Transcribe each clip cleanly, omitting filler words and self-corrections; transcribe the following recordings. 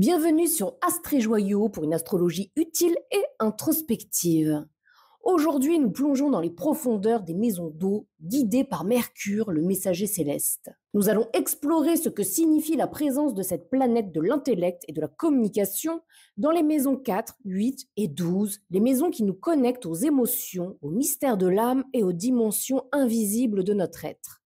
Bienvenue sur Astré Joyaux pour une astrologie utile et introspective. Aujourd'hui, nous plongeons dans les profondeurs des maisons d'eau, guidées par Mercure, le messager céleste. Nous allons explorer ce que signifie la présence de cette planète de l'intellect et de la communication dans les maisons 4, 8 et 12, les maisons qui nous connectent aux émotions, aux mystères de l'âme et aux dimensions invisibles de notre être.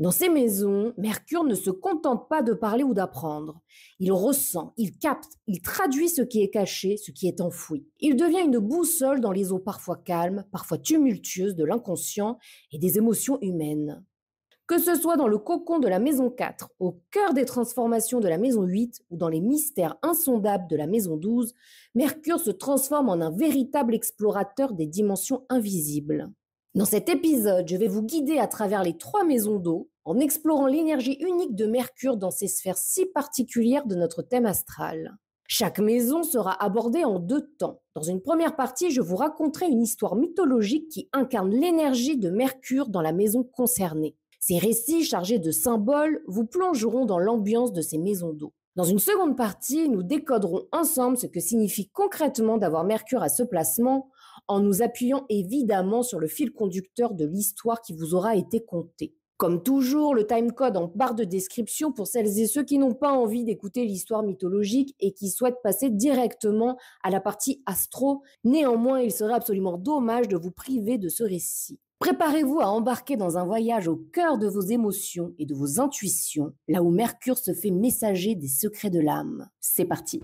Dans ces maisons, Mercure ne se contente pas de parler ou d'apprendre. Il ressent, il capte, il traduit ce qui est caché, ce qui est enfoui. Il devient une boussole dans les eaux parfois calmes, parfois tumultueuses de l'inconscient et des émotions humaines. Que ce soit dans le cocon de la maison 4, au cœur des transformations de la maison 8 ou dans les mystères insondables de la maison 12, Mercure se transforme en un véritable explorateur des dimensions invisibles. Dans cet épisode, je vais vous guider à travers les 3 maisons d'eau en explorant l'énergie unique de Mercure dans ces sphères si particulières de notre thème astral. Chaque maison sera abordée en 2 temps. Dans une première partie, je vous raconterai une histoire mythologique qui incarne l'énergie de Mercure dans la maison concernée. Ces récits chargés de symboles vous plongeront dans l'ambiance de ces maisons d'eau. Dans une seconde partie, nous décoderons ensemble ce que signifie concrètement d'avoir Mercure à ce placement en nous appuyant évidemment sur le fil conducteur de l'histoire qui vous aura été contée. Comme toujours, le timecode en barre de description pour celles et ceux qui n'ont pas envie d'écouter l'histoire mythologique et qui souhaitent passer directement à la partie astro. Néanmoins, il serait absolument dommage de vous priver de ce récit. Préparez-vous à embarquer dans un voyage au cœur de vos émotions et de vos intuitions, là où Mercure se fait messager des secrets de l'âme. C'est parti!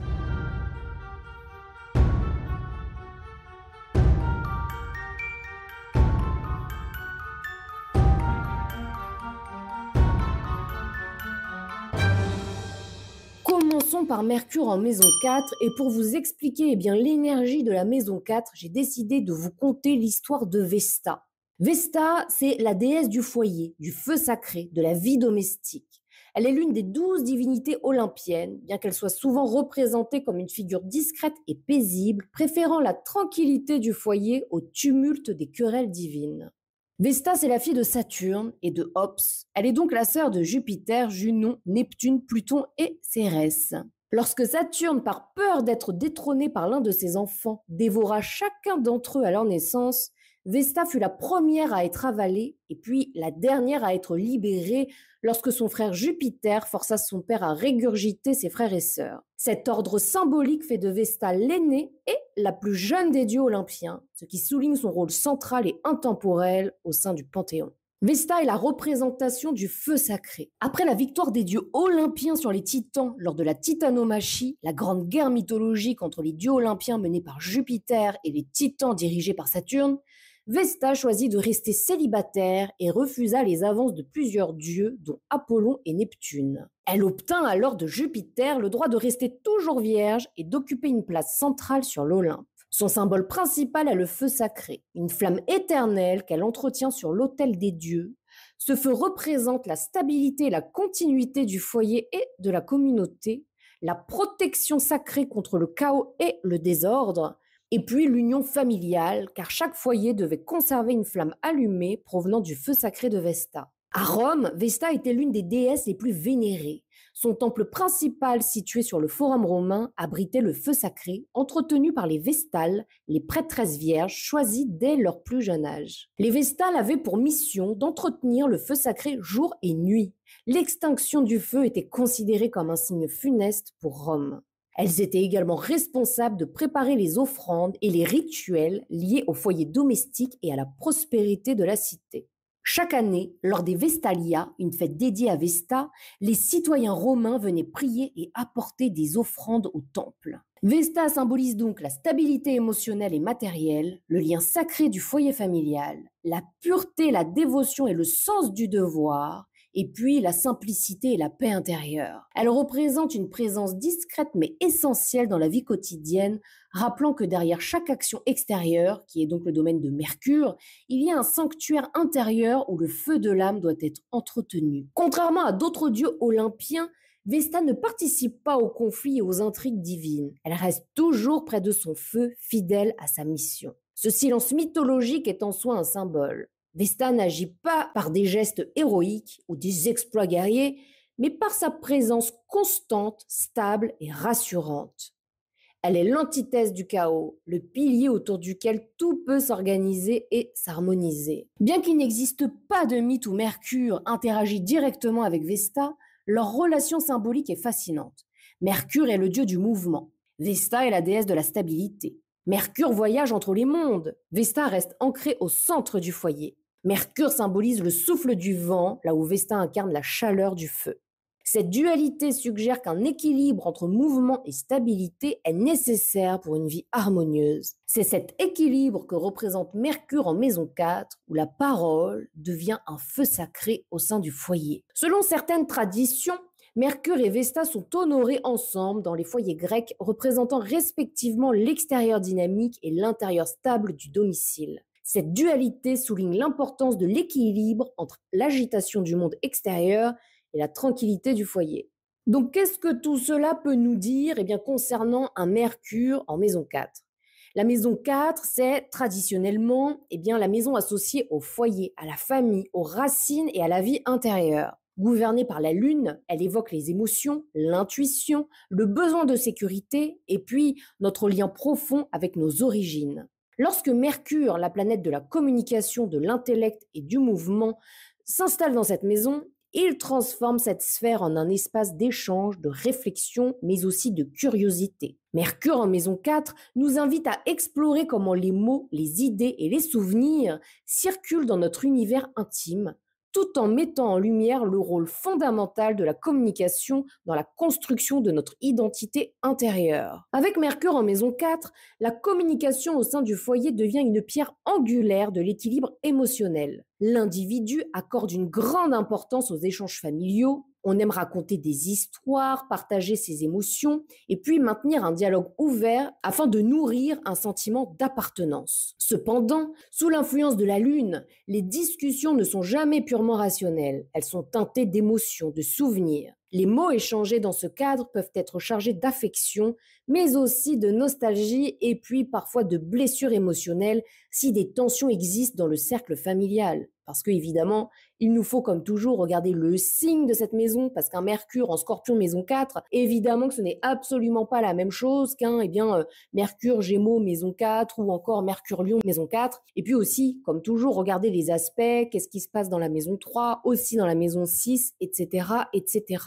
Commençons par Mercure en maison 4 et pour vous expliquer l'énergie de la maison 4, j'ai décidé de vous conter l'histoire de Vesta. Vesta, c'est la déesse du foyer, du feu sacré, de la vie domestique. Elle est l'une des 12 divinités olympiennes, bien qu'elle soit souvent représentée comme une figure discrète et paisible, préférant la tranquillité du foyer au tumulte des querelles divines. Vesta, c'est la fille de Saturne et de Ops. Elle est donc la sœur de Jupiter, Junon, Neptune, Pluton et Cérès. Lorsque Saturne, par peur d'être détrôné par l'un de ses enfants, dévora chacun d'entre eux à leur naissance, Vesta fut la première à être avalée et puis la dernière à être libérée lorsque son frère Jupiter força son père à régurgiter ses frères et sœurs. Cet ordre symbolique fait de Vesta l'aînée et la plus jeune des dieux olympiens, ce qui souligne son rôle central et intemporel au sein du Panthéon. Vesta est la représentation du feu sacré. Après la victoire des dieux olympiens sur les titans lors de la titanomachie, la grande guerre mythologique entre les dieux olympiens menée par Jupiter et les titans dirigés par Saturne, Vesta choisit de rester célibataire et refusa les avances de plusieurs dieux, dont Apollon et Neptune. Elle obtint alors de Jupiter le droit de rester toujours vierge et d'occuper une place centrale sur l'Olympe. Son symbole principal est le feu sacré, une flamme éternelle qu'elle entretient sur l'autel des dieux. Ce feu représente la stabilité et la continuité du foyer et de la communauté, la protection sacrée contre le chaos et le désordre, et puis l'union familiale, car chaque foyer devait conserver une flamme allumée provenant du feu sacré de Vesta. À Rome, Vesta était l'une des déesses les plus vénérées. Son temple principal, situé sur le Forum romain, abritait le feu sacré, entretenu par les Vestales, les prêtresses vierges choisies dès leur plus jeune âge. Les Vestales avaient pour mission d'entretenir le feu sacré jour et nuit. L'extinction du feu était considérée comme un signe funeste pour Rome. Elles étaient également responsables de préparer les offrandes et les rituels liés au foyer domestique et à la prospérité de la cité. Chaque année, lors des Vestalia, une fête dédiée à Vesta, les citoyens romains venaient prier et apporter des offrandes au temple. Vesta symbolise donc la stabilité émotionnelle et matérielle, le lien sacré du foyer familial, la pureté, la dévotion et le sens du devoir, et puis la simplicité et la paix intérieure. Elle représente une présence discrète mais essentielle dans la vie quotidienne, rappelant que derrière chaque action extérieure, qui est donc le domaine de Mercure, il y a un sanctuaire intérieur où le feu de l'âme doit être entretenu. Contrairement à d'autres dieux olympiens, Vesta ne participe pas aux conflits et aux intrigues divines. Elle reste toujours près de son feu, fidèle à sa mission. Ce silence mythologique est en soi un symbole. Vesta n'agit pas par des gestes héroïques ou des exploits guerriers, mais par sa présence constante, stable et rassurante. Elle est l'antithèse du chaos, le pilier autour duquel tout peut s'organiser et s'harmoniser. Bien qu'il n'existe pas de mythe où Mercure interagit directement avec Vesta, leur relation symbolique est fascinante. Mercure est le dieu du mouvement. Vesta est la déesse de la stabilité. Mercure voyage entre les mondes. Vesta reste ancrée au centre du foyer. Mercure symbolise le souffle du vent, là où Vesta incarne la chaleur du feu. Cette dualité suggère qu'un équilibre entre mouvement et stabilité est nécessaire pour une vie harmonieuse. C'est cet équilibre que représente Mercure en maison 4, où la parole devient un feu sacré au sein du foyer. Selon certaines traditions, Mercure et Vesta sont honorés ensemble dans les foyers grecs, représentant respectivement l'extérieur dynamique et l'intérieur stable du domicile. Cette dualité souligne l'importance de l'équilibre entre l'agitation du monde extérieur et la tranquillité du foyer. Donc, qu'est-ce que tout cela peut nous dire concernant un Mercure en maison 4? La maison 4, c'est traditionnellement la maison associée au foyer, à la famille, aux racines et à la vie intérieure. Gouvernée par la Lune, elle évoque les émotions, l'intuition, le besoin de sécurité et puis notre lien profond avec nos origines. Lorsque Mercure, la planète de la communication, de l'intellect et du mouvement, s'installe dans cette maison, il transforme cette sphère en un espace d'échange, de réflexion, mais aussi de curiosité. Mercure en maison 4 nous invite à explorer comment les mots, les idées et les souvenirs circulent dans notre univers intime, tout en mettant en lumière le rôle fondamental de la communication dans la construction de notre identité intérieure. Avec Mercure en maison 4, la communication au sein du foyer devient une pierre angulaire de l'équilibre émotionnel. L'individu accorde une grande importance aux échanges familiaux. On aime raconter des histoires, partager ses émotions et puis maintenir un dialogue ouvert afin de nourrir un sentiment d'appartenance. Cependant, sous l'influence de la Lune, les discussions ne sont jamais purement rationnelles. Elles sont teintées d'émotions, de souvenirs. Les mots échangés dans ce cadre peuvent être chargés d'affection, mais aussi de nostalgie et puis parfois de blessures émotionnelles si des tensions existent dans le cercle familial. Parce que, évidemment, il nous faut comme toujours regarder le signe de cette maison, parce qu'un Mercure en Scorpion maison 4, évidemment que ce n'est absolument pas la même chose qu'un Mercure Gémeaux maison 4 ou encore Mercure Lion maison 4. Et puis aussi, comme toujours, regarder les aspects, qu'est-ce qui se passe dans la maison 3, aussi dans la maison 6, etc., etc.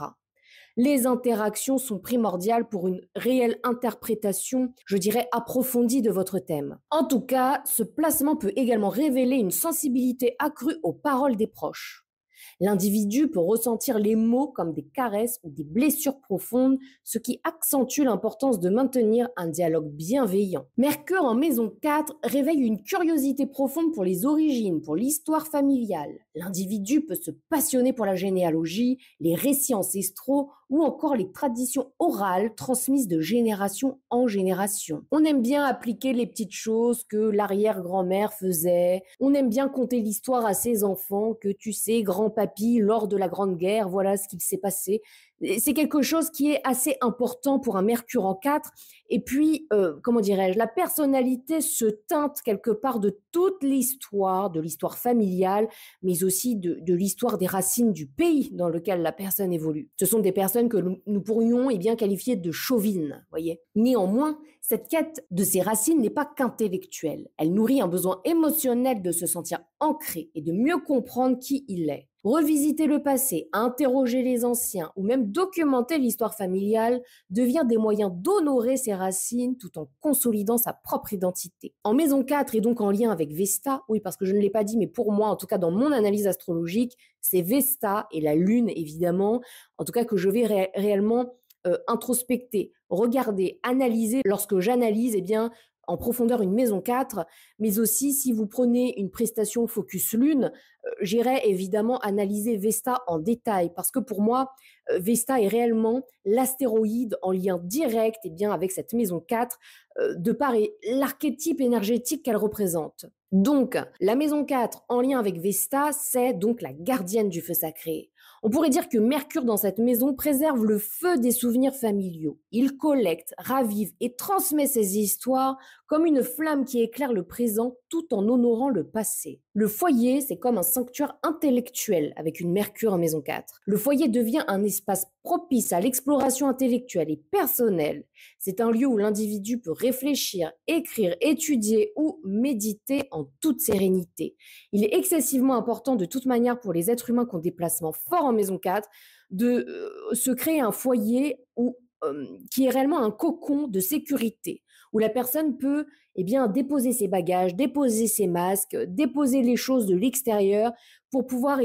Les interactions sont primordiales pour une réelle interprétation, je dirais, approfondie de votre thème. En tout cas, ce placement peut également révéler une sensibilité accrue aux paroles des proches. L'individu peut ressentir les mots comme des caresses ou des blessures profondes, ce qui accentue l'importance de maintenir un dialogue bienveillant. Mercure en maison 4 réveille une curiosité profonde pour les origines, pour l'histoire familiale. L'individu peut se passionner pour la généalogie, les récits ancestraux ou encore les traditions orales transmises de génération en génération. On aime bien appliquer les petites choses que l'arrière-grand-mère faisait. On aime bien conter l'histoire à ses enfants que, tu sais, grand-papy, lors de la Grande Guerre, voilà ce qu'il s'est passé. C'est quelque chose qui est assez important pour un Mercure en 4. Et puis, la personnalité se teinte quelque part de toute l'histoire, de l'histoire familiale, mais aussi de l'histoire des racines du pays dans lequel la personne évolue. Ce sont des personnes que nous pourrions qualifier de chauvines, voyez. Néanmoins, cette quête de ses racines n'est pas qu'intellectuelle. Elle nourrit un besoin émotionnel de se sentir ancré et de mieux comprendre qui il est. Revisiter le passé, interroger les anciens ou même documenter l'histoire familiale devient des moyens d'honorer ses racines tout en consolidant sa propre identité. En maison 4 et donc en lien avec Vesta, oui parce que je ne l'ai pas dit mais pour moi en tout cas dans mon analyse astrologique, c'est Vesta et la Lune évidemment, en tout cas que je vais réellement introspecter, regarder, analyser lorsque j'analyse en profondeur une maison 4, mais aussi si vous prenez une prestation Focus Lune, j'irai évidemment analyser Vesta en détail parce que pour moi, Vesta est réellement l'astéroïde en lien direct avec cette maison 4 de par l'archétype énergétique qu'elle représente. Donc, la maison 4 en lien avec Vesta, c'est donc la gardienne du feu sacré. On pourrait dire que Mercure dans cette maison préserve le feu des souvenirs familiaux. Il collecte, ravive et transmet ces histoires comme une flamme qui éclaire le présent tout en honorant le passé. Le foyer, c'est comme un sanctuaire intellectuel avec une Mercure en maison 4. Le foyer devient un espace propice à l'exploration intellectuelle et personnelle. C'est un lieu où l'individu peut réfléchir, écrire, étudier ou méditer en toute sérénité. Il est excessivement important de toute manière pour les êtres humains qui ont des placements forts en maison 4 de se créer un foyer qui est réellement un cocon de sécurité, où la personne peut déposer ses bagages, déposer ses masques, déposer les choses de l'extérieur pour pouvoir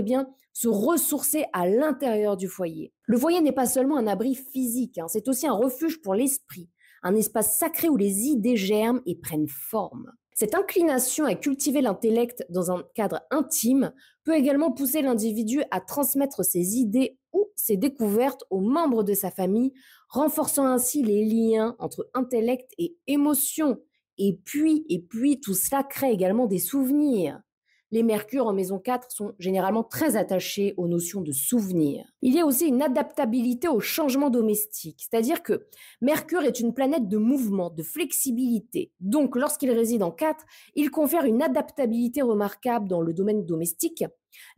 se ressourcer à l'intérieur du foyer. Le foyer n'est pas seulement un abri physique, c'est aussi un refuge pour l'esprit, un espace sacré où les idées germent et prennent forme. Cette inclination à cultiver l'intellect dans un cadre intime peut également pousser l'individu à transmettre ses idées ou ses découvertes aux membres de sa famille, renforçant ainsi les liens entre intellect et émotion. Et puis, tout cela crée également des souvenirs. Les Mercures en maison 4 sont généralement très attachés aux notions de souvenirs. Il y a aussi une adaptabilité aux changements domestiques, c'est-à-dire que Mercure est une planète de mouvement, de flexibilité. Donc, lorsqu'il réside en 4, il confère une adaptabilité remarquable dans le domaine domestique.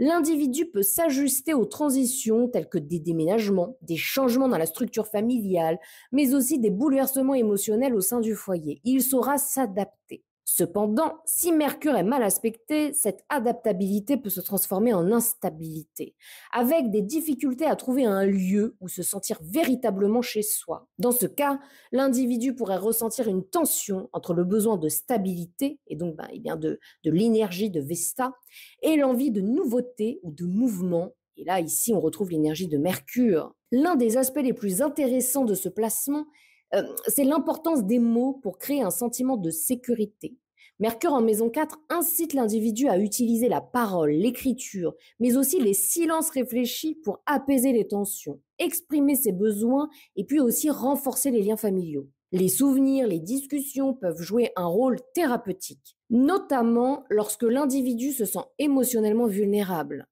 L'individu peut s'ajuster aux transitions telles que des déménagements, des changements dans la structure familiale, mais aussi des bouleversements émotionnels au sein du foyer. Il saura s'adapter. Cependant, si Mercure est mal aspecté, cette adaptabilité peut se transformer en instabilité, avec des difficultés à trouver un lieu où se sentir véritablement chez soi. Dans ce cas, l'individu pourrait ressentir une tension entre le besoin de stabilité, et donc de l'énergie de Vesta, et l'envie de nouveauté ou de mouvement. Et là, ici, on retrouve l'énergie de Mercure. L'un des aspects les plus intéressants de ce placement, c'est l'importance des mots pour créer un sentiment de sécurité. Mercure en maison 4 incite l'individu à utiliser la parole, l'écriture, mais aussi les silences réfléchis pour apaiser les tensions, exprimer ses besoins et puis aussi renforcer les liens familiaux. Les souvenirs, les discussions peuvent jouer un rôle thérapeutique, notamment lorsque l'individu se sent émotionnellement vulnérable.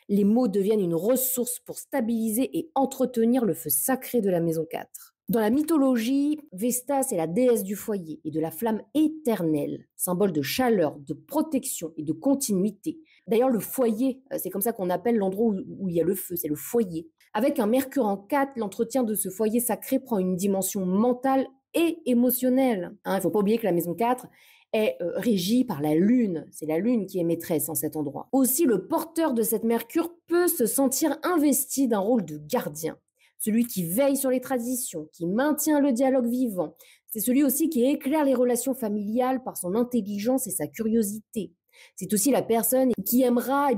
Les mots deviennent une ressource pour stabiliser et entretenir le feu sacré de la maison 4. Dans la mythologie, Vesta, c'est la déesse du foyer et de la flamme éternelle, symbole de chaleur, de protection et de continuité. D'ailleurs, le foyer, c'est comme ça qu'on appelle l'endroit où il y a le feu, c'est le foyer. Avec un Mercure en 4, l'entretien de ce foyer sacré prend une dimension mentale et émotionnelle. Il ne faut pas oublier que la maison 4 est régie par la Lune. C'est la Lune qui est maîtresse en cet endroit. Aussi, le porteur de cette Mercure peut se sentir investi d'un rôle de gardien. Celui qui veille sur les traditions, qui maintient le dialogue vivant. C'est celui aussi qui éclaire les relations familiales par son intelligence et sa curiosité. C'est aussi la personne qui aimera,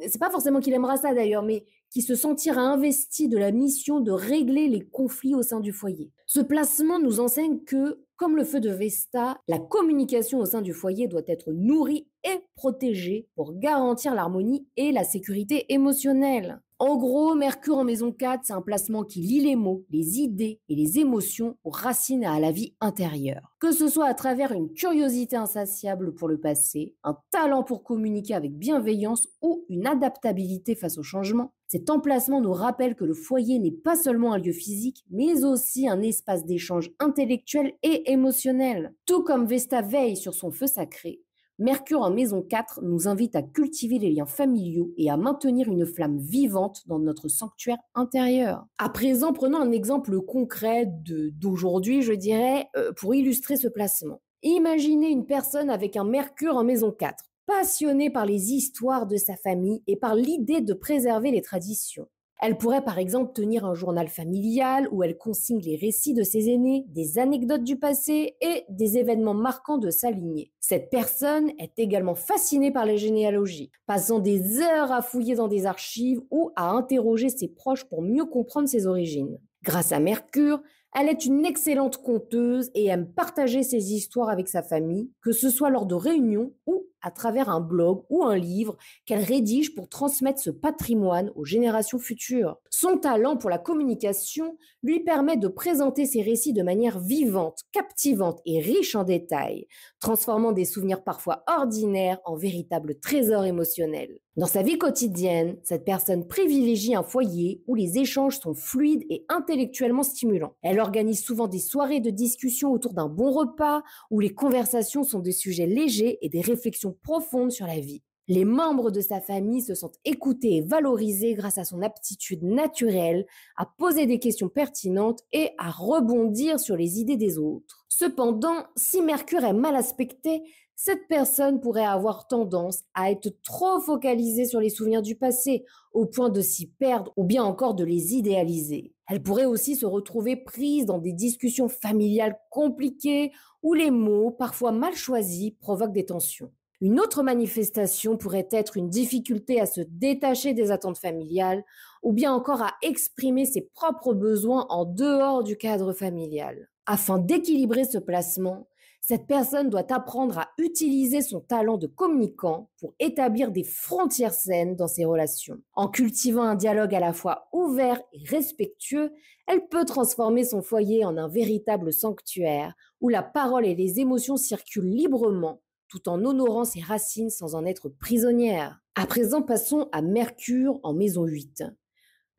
c'est pas forcément qu'il aimera ça d'ailleurs, mais qui se sentira investi de la mission de régler les conflits au sein du foyer. Ce placement nous enseigne que, comme le feu de Vesta, la communication au sein du foyer doit être nourrie et protégée pour garantir l'harmonie et la sécurité émotionnelle. En gros, Mercure en maison 4, c'est un placement qui lie les mots, les idées et les émotions aux racines à la vie intérieure. Que ce soit à travers une curiosité insatiable pour le passé, un talent pour communiquer avec bienveillance ou une adaptabilité face au changement, cet emplacement nous rappelle que le foyer n'est pas seulement un lieu physique, mais aussi un espace d'échange intellectuel et émotionnel. Tout comme Vesta veille sur son feu sacré, Mercure en maison 4 nous invite à cultiver les liens familiaux et à maintenir une flamme vivante dans notre sanctuaire intérieur. À présent, prenons un exemple concret d'aujourd'hui, je dirais, pour illustrer ce placement. Imaginez une personne avec un Mercure en maison 4, passionnée par les histoires de sa famille et par l'idée de préserver les traditions. Elle pourrait par exemple tenir un journal familial où elle consigne les récits de ses aînés, des anecdotes du passé et des événements marquants de sa lignée. Cette personne est également fascinée par les généalogies, passant des heures à fouiller dans des archives ou à interroger ses proches pour mieux comprendre ses origines. Grâce à Mercure, elle est une excellente conteuse et aime partager ses histoires avec sa famille, que ce soit lors de réunions ou à travers un blog ou un livre qu'elle rédige pour transmettre ce patrimoine aux générations futures. Son talent pour la communication lui permet de présenter ses récits de manière vivante, captivante et riche en détails, transformant des souvenirs parfois ordinaires en véritables trésors émotionnels. Dans sa vie quotidienne, cette personne privilégie un foyer où les échanges sont fluides et intellectuellement stimulants. Elle organise souvent des soirées de discussion autour d'un bon repas où les conversations sont des sujets légers et des réflexions profondes sur la vie. Les membres de sa famille se sentent écoutés et valorisés grâce à son aptitude naturelle à poser des questions pertinentes et à rebondir sur les idées des autres. Cependant, si Mercure est mal aspecté, cette personne pourrait avoir tendance à être trop focalisée sur les souvenirs du passé, au point de s'y perdre ou bien encore de les idéaliser. Elle pourrait aussi se retrouver prise dans des discussions familiales compliquées où les mots, parfois mal choisis, provoquent des tensions. Une autre manifestation pourrait être une difficulté à se détacher des attentes familiales ou bien encore à exprimer ses propres besoins en dehors du cadre familial. Afin d'équilibrer ce placement, cette personne doit apprendre à utiliser son talent de communicant pour établir des frontières saines dans ses relations. En cultivant un dialogue à la fois ouvert et respectueux, elle peut transformer son foyer en un véritable sanctuaire où la parole et les émotions circulent librement tout en honorant ses racines sans en être prisonnière. À présent, passons à Mercure en maison 8.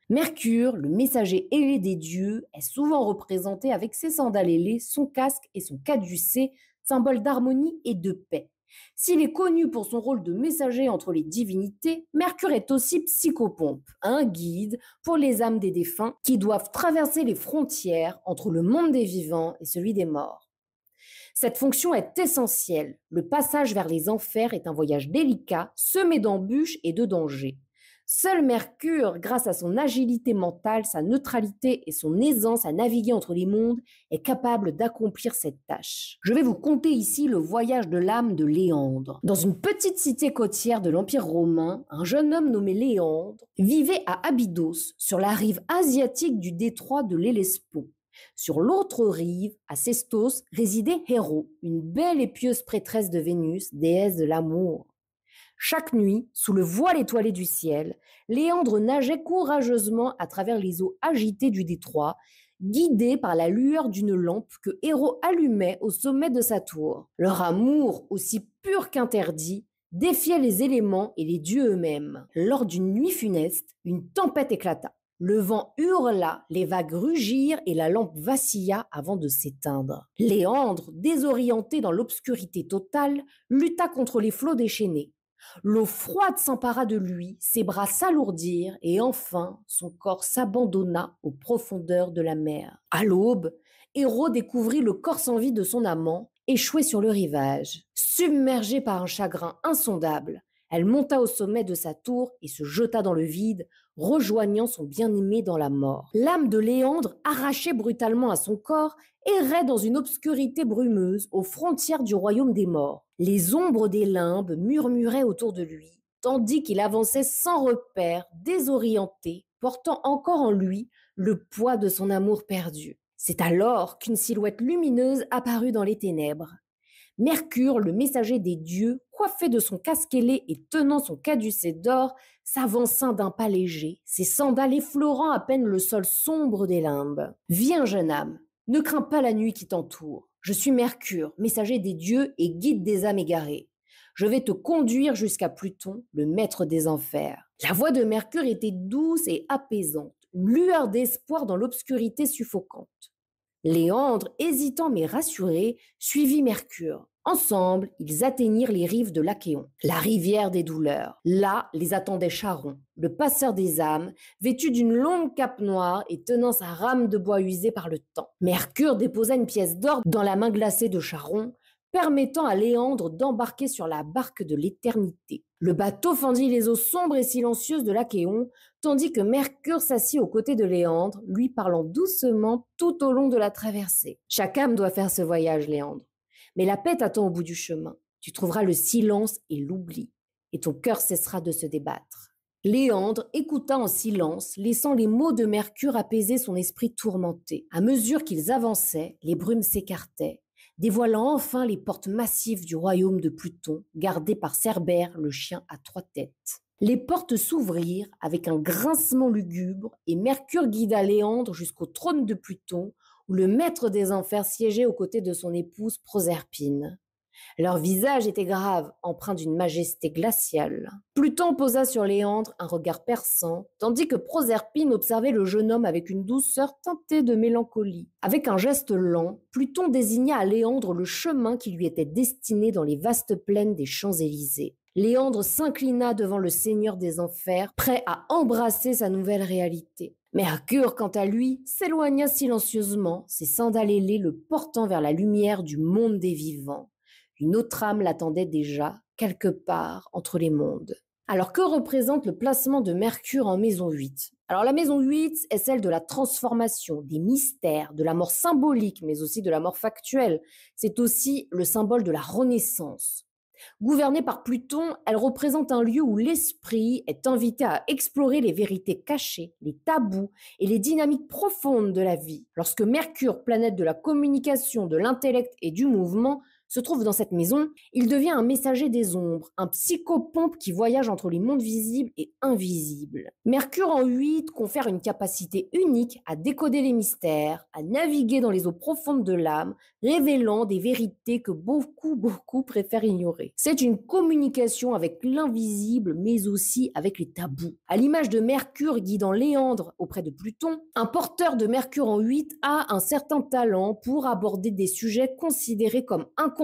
Mercure, le messager ailé des dieux, est souvent représenté avec ses sandales ailées, son casque et son caducée, symbole d'harmonie et de paix. S'il est connu pour son rôle de messager entre les divinités, Mercure est aussi psychopompe, un guide pour les âmes des défunts qui doivent traverser les frontières entre le monde des vivants et celui des morts. Cette fonction est essentielle. Le passage vers les enfers est un voyage délicat, semé d'embûches et de dangers. Seul Mercure, grâce à son agilité mentale, sa neutralité et son aisance à naviguer entre les mondes, est capable d'accomplir cette tâche. Je vais vous conter ici le voyage de l'âme de Léandre. Dans une petite cité côtière de l'Empire romain, un jeune homme nommé Léandre vivait à Abydos, sur la rive asiatique du détroit de l'Hellespont. Sur l'autre rive, à Sestos, résidait Héro, une belle et pieuse prêtresse de Vénus, déesse de l'amour. Chaque nuit, sous le voile étoilé du ciel, Léandre nageait courageusement à travers les eaux agitées du détroit, guidé par la lueur d'une lampe que Héro allumait au sommet de sa tour. Leur amour, aussi pur qu'interdit, défiait les éléments et les dieux eux-mêmes. Lors d'une nuit funeste, une tempête éclata. Le vent hurla, les vagues rugirent et la lampe vacilla avant de s'éteindre. Léandre, désorienté dans l'obscurité totale, lutta contre les flots déchaînés. L'eau froide s'empara de lui, ses bras s'alourdirent et enfin son corps s'abandonna aux profondeurs de la mer. À l'aube, Héro découvrit le corps sans vie de son amant, échoué sur le rivage. Submergée par un chagrin insondable, elle monta au sommet de sa tour et se jeta dans le vide, rejoignant son bien-aimé dans la mort. L'âme de Léandre, arrachée brutalement à son corps, errait dans une obscurité brumeuse aux frontières du royaume des morts. Les ombres des limbes murmuraient autour de lui, tandis qu'il avançait sans repère, désorienté, portant encore en lui le poids de son amour perdu. C'est alors qu'une silhouette lumineuse apparut dans les ténèbres. Mercure, le messager des dieux, coiffé de son casque ailé et tenant son caducée d'or, s'avança d'un pas léger, ses sandales effleurant à peine le sol sombre des limbes. « Viens, jeune âme, ne crains pas la nuit qui t'entoure. Je suis Mercure, messager des dieux et guide des âmes égarées. Je vais te conduire jusqu'à Pluton, le maître des enfers. » La voix de Mercure était douce et apaisante, une lueur d'espoir dans l'obscurité suffocante. Léandre, hésitant mais rassuré, suivit Mercure. Ensemble, ils atteignirent les rives de l'Achéon, la rivière des douleurs. Là, les attendait Charon, le passeur des âmes, vêtu d'une longue cape noire et tenant sa rame de bois usée par le temps. Mercure déposa une pièce d'or dans la main glacée de Charon, permettant à Léandre d'embarquer sur la barque de l'éternité. Le bateau fendit les eaux sombres et silencieuses de l'Achéon, tandis que Mercure s'assit aux côtés de Léandre, lui parlant doucement tout au long de la traversée. « Chaque âme doit faire ce voyage, Léandre. Mais la paix t'attend au bout du chemin. Tu trouveras le silence et l'oubli, et ton cœur cessera de se débattre. » Léandre écouta en silence, laissant les mots de Mercure apaiser son esprit tourmenté. À mesure qu'ils avançaient, les brumes s'écartaient, dévoilant enfin les portes massives du royaume de Pluton, gardé par Cerbère, le chien à 3 têtes. Les portes s'ouvrirent avec un grincement lugubre et Mercure guida Léandre jusqu'au trône de Pluton, où le maître des enfers siégeait aux côtés de son épouse Proserpine. Leur visage était grave, empreint d'une majesté glaciale. Pluton posa sur Léandre un regard perçant, tandis que Proserpine observait le jeune homme avec une douceur teintée de mélancolie. Avec un geste lent, Pluton désigna à Léandre le chemin qui lui était destiné dans les vastes plaines des Champs-Élysées. Léandre s'inclina devant le Seigneur des Enfers, prêt à embrasser sa nouvelle réalité. Mercure, quant à lui, s'éloigna silencieusement, ses sandales ailées le portant vers la lumière du monde des vivants. Une autre âme l'attendait déjà, quelque part entre les mondes. Alors que représente le placement de Mercure en maison 8 ? Alors la maison 8 est celle de la transformation, des mystères, de la mort symbolique, mais aussi de la mort factuelle. C'est aussi le symbole de la renaissance. Gouvernée par Pluton, elle représente un lieu où l'esprit est invité à explorer les vérités cachées, les tabous et les dynamiques profondes de la vie. Lorsque Mercure, planète de la communication, de l'intellect et du mouvement, se trouve dans cette maison, il devient un messager des ombres, un psychopompe qui voyage entre les mondes visibles et invisibles. Mercure en 8 confère une capacité unique à décoder les mystères, à naviguer dans les eaux profondes de l'âme, révélant des vérités que beaucoup préfèrent ignorer. C'est une communication avec l'invisible, mais aussi avec les tabous. À l'image de Mercure guidant Léandre auprès de Pluton, un porteur de Mercure en 8 a un certain talent pour aborder des sujets considérés comme inconfortables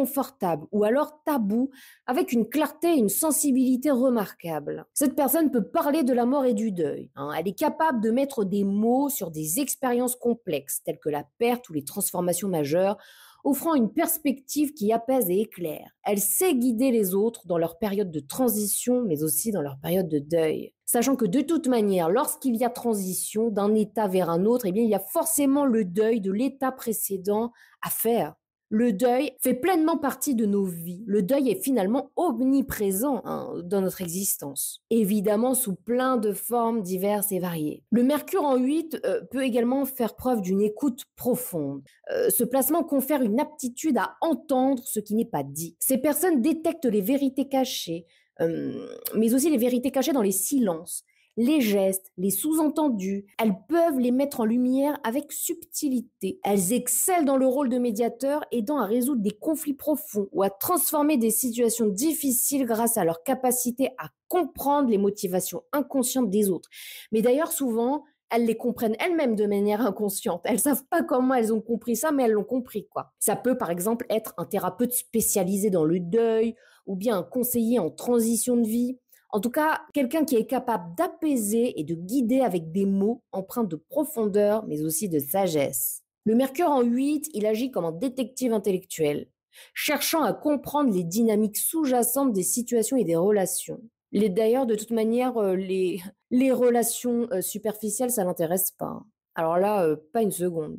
ou alors tabous, avec une clarté et une sensibilité remarquables. Cette personne peut parler de la mort et du deuil. Elle est capable de mettre des mots sur des expériences complexes, telles que la perte ou les transformations majeures, offrant une perspective qui apaise et éclaire. Elle sait guider les autres dans leur période de transition, mais aussi dans leur période de deuil. Sachant que de toute manière, lorsqu'il y a transition d'un état vers un autre, eh bien, il y a forcément le deuil de l'état précédent à faire. Le deuil fait pleinement partie de nos vies. Le deuil est finalement omniprésent dans notre existence. Évidemment, sous plein de formes diverses et variées. Le Mercure en 8 peut également faire preuve d'une écoute profonde. Ce placement confère une aptitude à entendre ce qui n'est pas dit. Ces personnes détectent les vérités cachées, mais aussi les vérités cachées dans les silences, les gestes, les sous-entendus. Elles peuvent les mettre en lumière avec subtilité. Elles excellent dans le rôle de médiateur, aidant à résoudre des conflits profonds ou à transformer des situations difficiles grâce à leur capacité à comprendre les motivations inconscientes des autres. Mais d'ailleurs, souvent, elles les comprennent elles-mêmes de manière inconsciente. Elles savent pas comment elles ont compris ça, mais elles l'ont compris, quoi. Ça peut, par exemple, être un thérapeute spécialisé dans le deuil ou bien un conseiller en transition de vie. En tout cas, quelqu'un qui est capable d'apaiser et de guider avec des mots empreints de profondeur, mais aussi de sagesse. Le Mercure en 8, il agit comme un détective intellectuel, cherchant à comprendre les dynamiques sous-jacentes des situations et des relations. D'ailleurs, de toute manière, les relations superficielles, ça l'intéresse pas. Alors là, pas une seconde.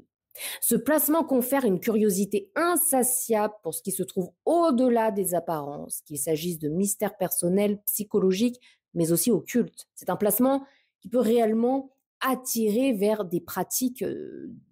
Ce placement confère une curiosité insatiable pour ce qui se trouve au-delà des apparences, qu'il s'agisse de mystères personnels, psychologiques, mais aussi occultes. C'est un placement qui peut réellement attirer vers des pratiques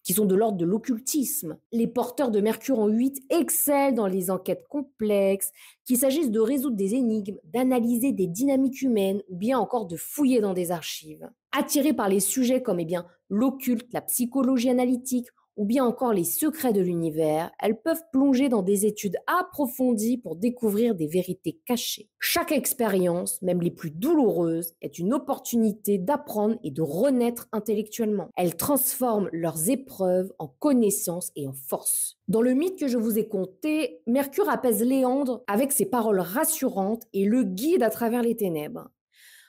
qui sont de l'ordre de l'occultisme. Les porteurs de Mercure en 8 excellent dans les enquêtes complexes, qu'il s'agisse de résoudre des énigmes, d'analyser des dynamiques humaines ou bien encore de fouiller dans des archives. Attirés par les sujets comme l'occulte, la psychologie analytique ou bien encore les secrets de l'univers, elles peuvent plonger dans des études approfondies pour découvrir des vérités cachées. Chaque expérience, même les plus douloureuses, est une opportunité d'apprendre et de renaître intellectuellement. Elles transforment leurs épreuves en connaissances et en force. Dans le mythe que je vous ai conté, Mercure apaise Léandre avec ses paroles rassurantes et le guide à travers les ténèbres.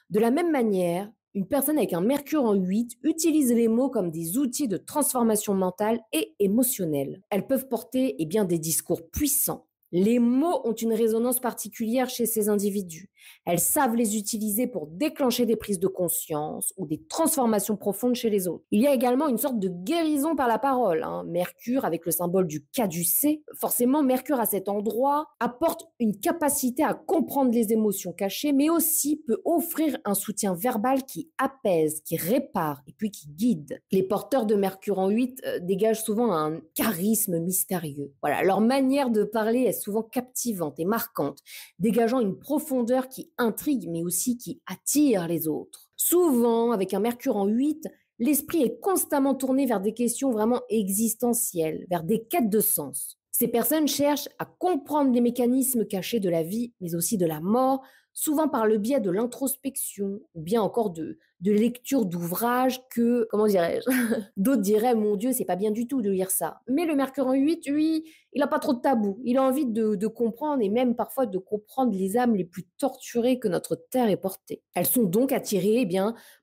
De la même manière, une personne avec un Mercure en 8 utilise les mots comme des outils de transformation mentale et émotionnelle. Elles peuvent porter des discours puissants. Les mots ont une résonance particulière chez ces individus. Elles savent les utiliser pour déclencher des prises de conscience ou des transformations profondes chez les autres. Il y a également une sorte de guérison par la parole. Mercure avec le symbole du caducée. Forcément, Mercure à cet endroit apporte une capacité à comprendre les émotions cachées, mais aussi peut offrir un soutien verbal qui apaise, qui répare et puis qui guide. Les porteurs de Mercure en 8 dégagent souvent un charisme mystérieux. Voilà, leur manière de parler est souvent captivante et marquante, dégageant une profondeur qui intrigue mais aussi qui attire les autres. Souvent, avec un Mercure en 8, l'esprit est constamment tourné vers des questions vraiment existentielles, vers des quêtes de sens. Ces personnes cherchent à comprendre les mécanismes cachés de la vie, mais aussi de la mort, souvent par le biais de l'introspection ou bien encore de lecture d'ouvrages que, comment dirais-je, d'autres diraient, mon Dieu, c'est pas bien du tout de lire ça. Mais le Mercure en 8, lui, il n'a pas trop de tabou. Il a envie de comprendre et même parfois de comprendre les âmes les plus torturées que notre Terre ait portées. Elles sont donc attirées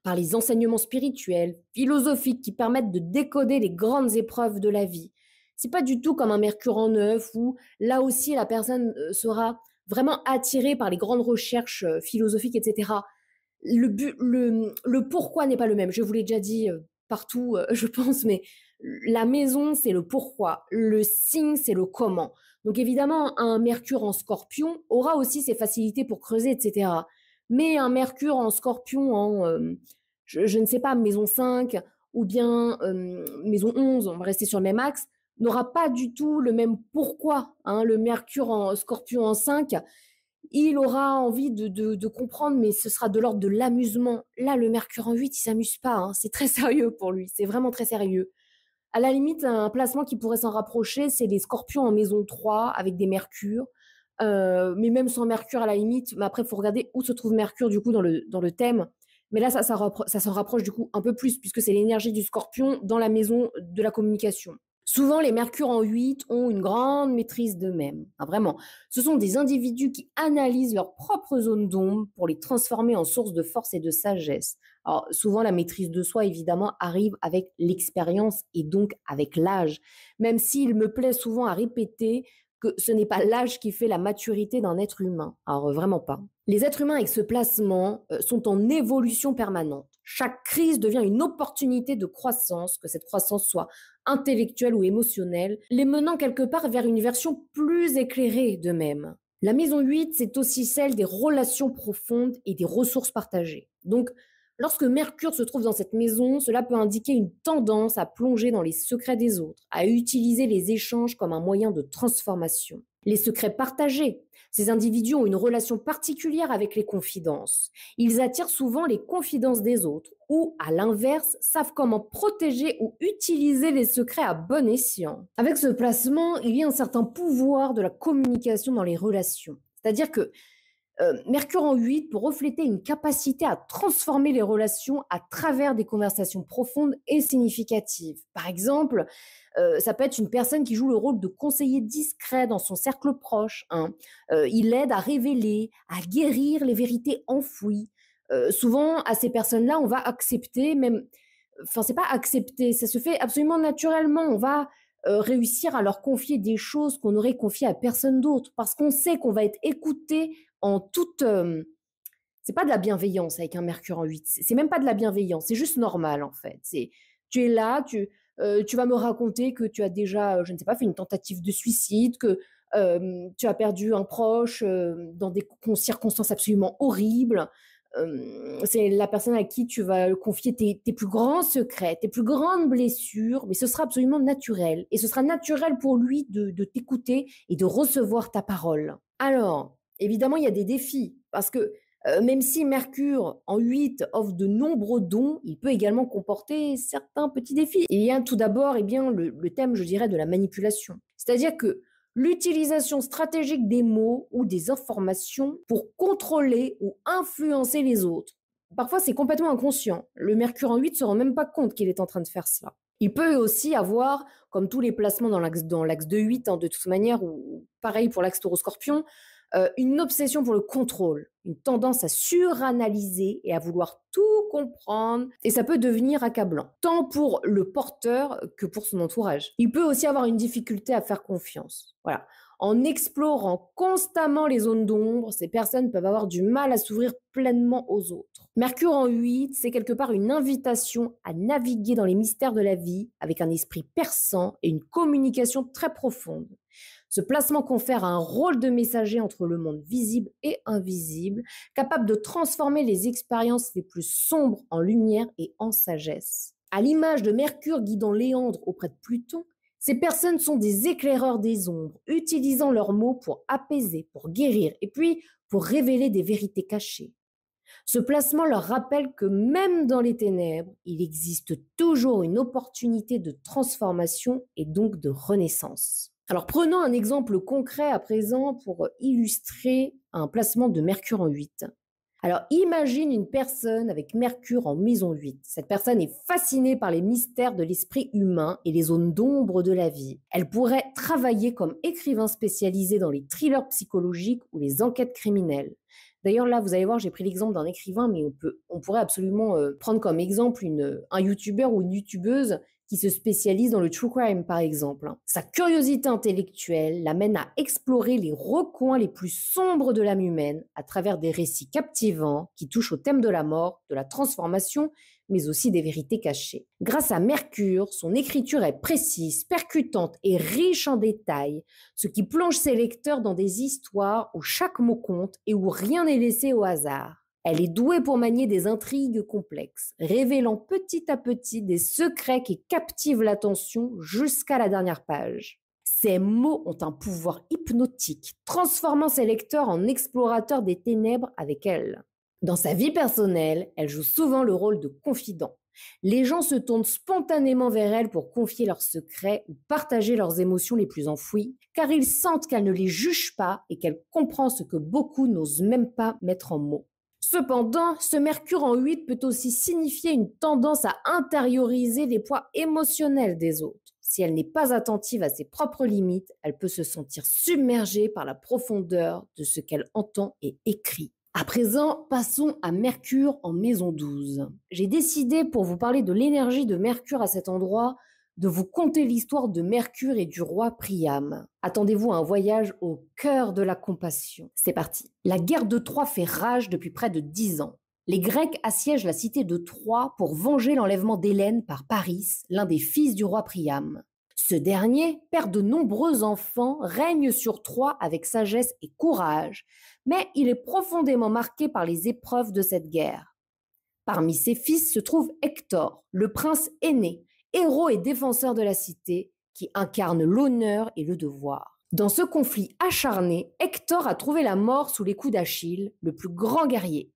par les enseignements spirituels, philosophiques qui permettent de décoder les grandes épreuves de la vie. C'est pas du tout comme un Mercure en 9 où là aussi la personne sera vraiment attirée par les grandes recherches philosophiques, etc. Le pourquoi n'est pas le même. Je vous l'ai déjà dit partout, je pense, mais la maison, c'est le pourquoi. Le signe, c'est le comment. Donc évidemment, un Mercure en Scorpion aura aussi ses facilités pour creuser, etc. Mais un Mercure en Scorpion je ne sais pas, maison 5 ou bien maison 11, on va rester sur le même axe, n'aura pas du tout le même pourquoi. Hein. Le Mercure en Scorpion en 5, il aura envie de comprendre, mais ce sera de l'ordre de l'amusement. Là, le Mercure en 8, il s'amuse pas. Hein. C'est très sérieux pour lui. C'est vraiment très sérieux. À la limite, un placement qui pourrait s'en rapprocher, c'est les Scorpions en maison 3 avec des Mercures. Mais même sans Mercure à la limite, mais après, il faut regarder où se trouve Mercure du coup dans le thème. Mais là, ça s'en rapproche du coup un peu plus, puisque c'est l'énergie du Scorpion dans la maison de la communication. Souvent, les Mercures en 8 ont une grande maîtrise d'eux-mêmes. Ah, vraiment. Ce sont des individus qui analysent leurs propres zones d'ombre pour les transformer en source de force et de sagesse. Alors, souvent, la maîtrise de soi, évidemment, arrive avec l'expérience et donc avec l'âge. Même s'il me plaît souvent à répéter que ce n'est pas l'âge qui fait la maturité d'un être humain. Alors, vraiment pas. Les êtres humains avec ce placement sont en évolution permanente. Chaque crise devient une opportunité de croissance, que cette croissance soit intellectuelle ou émotionnelle, les menant quelque part vers une version plus éclairée d'eux-mêmes. La maison 8, c'est aussi celle des relations profondes et des ressources partagées. Donc, lorsque Mercure se trouve dans cette maison, cela peut indiquer une tendance à plonger dans les secrets des autres, à utiliser les échanges comme un moyen de transformation. Les secrets partagés. Ces individus ont une relation particulière avec les confidences. Ils attirent souvent les confidences des autres ou, à l'inverse, savent comment protéger ou utiliser les secrets à bon escient. Avec ce placement, il y a un certain pouvoir de la communication dans les relations. C'est-à-dire que Mercure en 8 peut refléter une capacité à transformer les relations à travers des conversations profondes et significatives. Par exemple, ça peut être une personne qui joue le rôle de conseiller discret dans son cercle proche. Hein. Il aide à révéler, à guérir les vérités enfouies. Souvent, à ces personnes-là, on va accepter, même, enfin, c'est pas accepter, ça se fait absolument naturellement. On va réussir à leur confier des choses qu'on aurait confiées à personne d'autre, parce qu'on sait qu'on va être écouté en toute. C'est pas de la bienveillance avec un Mercure en 8. C'est même pas de la bienveillance. C'est juste normal, en fait. Tu es là, tu vas me raconter que tu as déjà, je ne sais pas, fait une tentative de suicide, que tu as perdu un proche dans des circonstances absolument horribles. C'est la personne à qui tu vas confier tes plus grands secrets, tes plus grandes blessures, mais ce sera absolument naturel. Et ce sera naturel pour lui de t'écouter et de recevoir ta parole. Alors, évidemment, il y a des défis, parce que même si Mercure en 8 offre de nombreux dons, il peut également comporter certains petits défis. Il y a tout d'abord le thème, je dirais, de la manipulation. C'est-à-dire que l'utilisation stratégique des mots ou des informations pour contrôler ou influencer les autres. Parfois, c'est complètement inconscient. Le Mercure en 8 ne se rend même pas compte qu'il est en train de faire cela. Il peut aussi avoir, comme tous les placements dans l'axe de 8, hein, de toute manière, ou pareil pour l'axe taureau-scorpion, une obsession pour le contrôle, une tendance à suranalyser et à vouloir tout comprendre, et ça peut devenir accablant, tant pour le porteur que pour son entourage. Il peut aussi avoir une difficulté à faire confiance. Voilà. En explorant constamment les zones d'ombre, ces personnes peuvent avoir du mal à s'ouvrir pleinement aux autres. Mercure en 8, c'est quelque part une invitation à naviguer dans les mystères de la vie avec un esprit perçant et une communication très profonde. Ce placement confère un rôle de messager entre le monde visible et invisible, capable de transformer les expériences les plus sombres en lumière et en sagesse. À l'image de Mercure guidant Léandre auprès de Pluton, ces personnes sont des éclaireurs des ombres, utilisant leurs mots pour apaiser, pour guérir et puis pour révéler des vérités cachées. Ce placement leur rappelle que même dans les ténèbres, il existe toujours une opportunité de transformation et donc de renaissance. Alors prenons un exemple concret à présent pour illustrer un placement de Mercure en 8. Alors imagine une personne avec Mercure en maison 8. Cette personne est fascinée par les mystères de l'esprit humain et les zones d'ombre de la vie. Elle pourrait travailler comme écrivain spécialisé dans les thrillers psychologiques ou les enquêtes criminelles. D'ailleurs là, vous allez voir, j'ai pris l'exemple d'un écrivain, mais on pourrait absolument prendre comme exemple un youtubeur ou une youtubeuse qui se spécialise dans le true crime, par exemple. Sa curiosité intellectuelle l'amène à explorer les recoins les plus sombres de l'âme humaine à travers des récits captivants qui touchent au thème de la mort, de la transformation, mais aussi des vérités cachées. Grâce à Mercure, son écriture est précise, percutante et riche en détails, ce qui plonge ses lecteurs dans des histoires où chaque mot compte et où rien n'est laissé au hasard. Elle est douée pour manier des intrigues complexes, révélant petit à petit des secrets qui captivent l'attention jusqu'à la dernière page. Ses mots ont un pouvoir hypnotique, transformant ses lecteurs en explorateurs des ténèbres avec elle. Dans sa vie personnelle, elle joue souvent le rôle de confident. Les gens se tournent spontanément vers elle pour confier leurs secrets ou partager leurs émotions les plus enfouies, car ils sentent qu'elle ne les juge pas et qu'elle comprend ce que beaucoup n'osent même pas mettre en mots. Cependant, ce Mercure en 8 peut aussi signifier une tendance à intérioriser les poids émotionnels des autres. Si elle n'est pas attentive à ses propres limites, elle peut se sentir submergée par la profondeur de ce qu'elle entend et écrit. À présent, passons à Mercure en maison 12. J'ai décidé, pour vous parler de l'énergie de Mercure à cet endroit, de vous conter l'histoire de Mercure et du roi Priam. Attendez-vous à un voyage au cœur de la compassion. C'est parti. La guerre de Troie fait rage depuis près de 10 ans. Les Grecs assiègent la cité de Troie pour venger l'enlèvement d'Hélène par Paris, l'un des fils du roi Priam. Ce dernier, père de nombreux enfants, règne sur Troie avec sagesse et courage, mais il est profondément marqué par les épreuves de cette guerre. Parmi ses fils se trouve Hector, le prince aîné, héros et défenseur de la cité, qui incarne l'honneur et le devoir. Dans ce conflit acharné, Hector a trouvé la mort sous les coups d'Achille, le plus grand guerrier.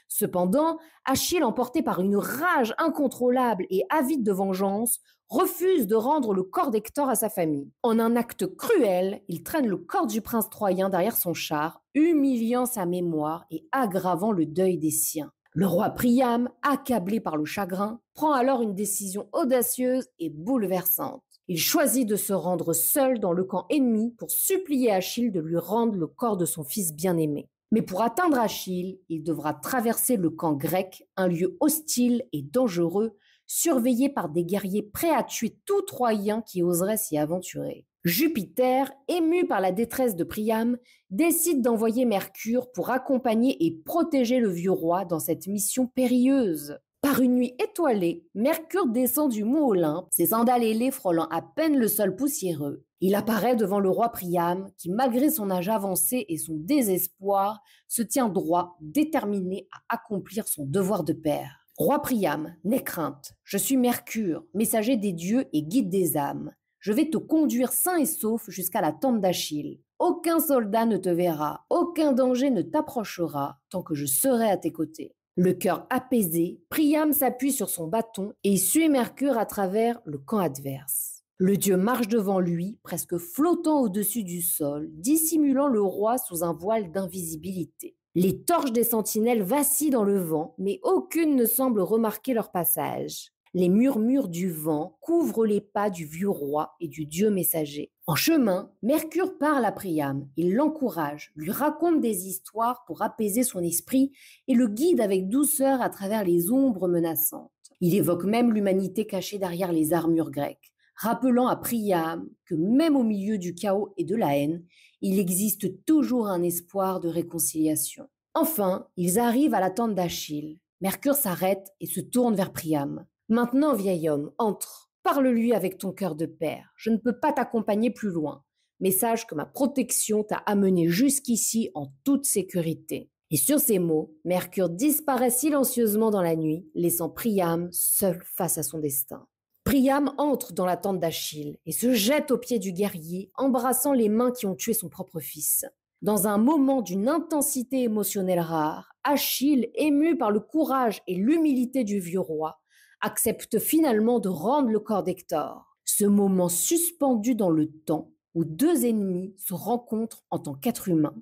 Cependant, Achille, emporté par une rage incontrôlable et avide de vengeance, refuse de rendre le corps d'Hector à sa famille. En un acte cruel, il traîne le corps du prince troyen derrière son char, humiliant sa mémoire et aggravant le deuil des siens. Le roi Priam, accablé par le chagrin, prend alors une décision audacieuse et bouleversante. Il choisit de se rendre seul dans le camp ennemi pour supplier Achille de lui rendre le corps de son fils bien-aimé. Mais pour atteindre Achille, il devra traverser le camp grec, un lieu hostile et dangereux, surveillé par des guerriers prêts à tuer tout Troyen qui oserait s'y aventurer. Jupiter, ému par la détresse de Priam, décide d'envoyer Mercure pour accompagner et protéger le vieux roi dans cette mission périlleuse. Par une nuit étoilée, Mercure descend du mont Olympe, ses sandales ailées frôlant à peine le sol poussiéreux. Il apparaît devant le roi Priam, qui, malgré son âge avancé et son désespoir, se tient droit, déterminé à accomplir son devoir de père. Roi Priam, n'aie crainte, je suis Mercure, messager des dieux et guide des âmes. Je vais te conduire sain et sauf jusqu'à la tente d'Achille. Aucun soldat ne te verra, aucun danger ne t'approchera tant que je serai à tes côtés. Le cœur apaisé, Priam s'appuie sur son bâton et suit Mercure à travers le camp adverse. Le dieu marche devant lui, presque flottant au-dessus du sol, dissimulant le roi sous un voile d'invisibilité. Les torches des sentinelles vacillent dans le vent, mais aucune ne semble remarquer leur passage. Les murmures du vent couvrent les pas du vieux roi et du dieu messager. En chemin, Mercure parle à Priam, il l'encourage, lui raconte des histoires pour apaiser son esprit et le guide avec douceur à travers les ombres menaçantes. Il évoque même l'humanité cachée derrière les armures grecques, rappelant à Priam que même au milieu du chaos et de la haine, il existe toujours un espoir de réconciliation. Enfin, ils arrivent à la tente d'Achille. Mercure s'arrête et se tourne vers Priam. « Maintenant, vieil homme, entre. Parle-lui avec ton cœur de père. Je ne peux pas t'accompagner plus loin, mais sache que ma protection t'a amené jusqu'ici en toute sécurité. » Et sur ces mots, Mercure disparaît silencieusement dans la nuit, laissant Priam seul face à son destin. Priam entre dans la tente d'Achille et se jette aux pieds du guerrier, embrassant les mains qui ont tué son propre fils. Dans un moment d'une intensité émotionnelle rare, Achille, ému par le courage et l'humilité du vieux roi, accepte finalement de rendre le corps d'Hector. Ce moment suspendu dans le temps où deux ennemis se rencontrent en tant qu'êtres humains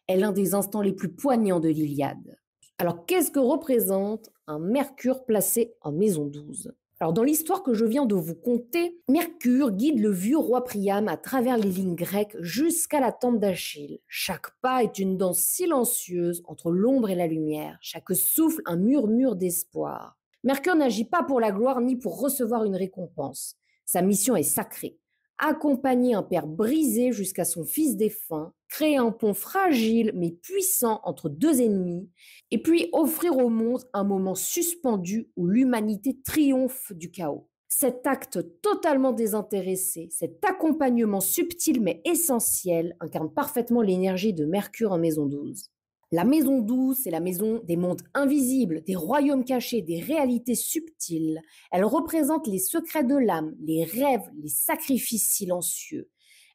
est l'un des instants les plus poignants de l'Iliade. Alors, qu'est-ce que représente un Mercure placé en maison 12? Alors, dans l'histoire que je viens de vous conter, Mercure guide le vieux roi Priam à travers les lignes grecques jusqu'à la tente d'Achille. Chaque pas est une danse silencieuse entre l'ombre et la lumière. Chaque souffle, un murmure d'espoir. Mercure n'agit pas pour la gloire ni pour recevoir une récompense. Sa mission est sacrée. Accompagner un père brisé jusqu'à son fils défunt, créer un pont fragile mais puissant entre deux ennemis, et puis offrir au monde un moment suspendu où l'humanité triomphe du chaos. Cet acte totalement désintéressé, cet accompagnement subtil mais essentiel, incarne parfaitement l'énergie de Mercure en maison 12. La maison 12, c'est la maison des mondes invisibles, des royaumes cachés, des réalités subtiles. Elle représente les secrets de l'âme, les rêves, les sacrifices silencieux.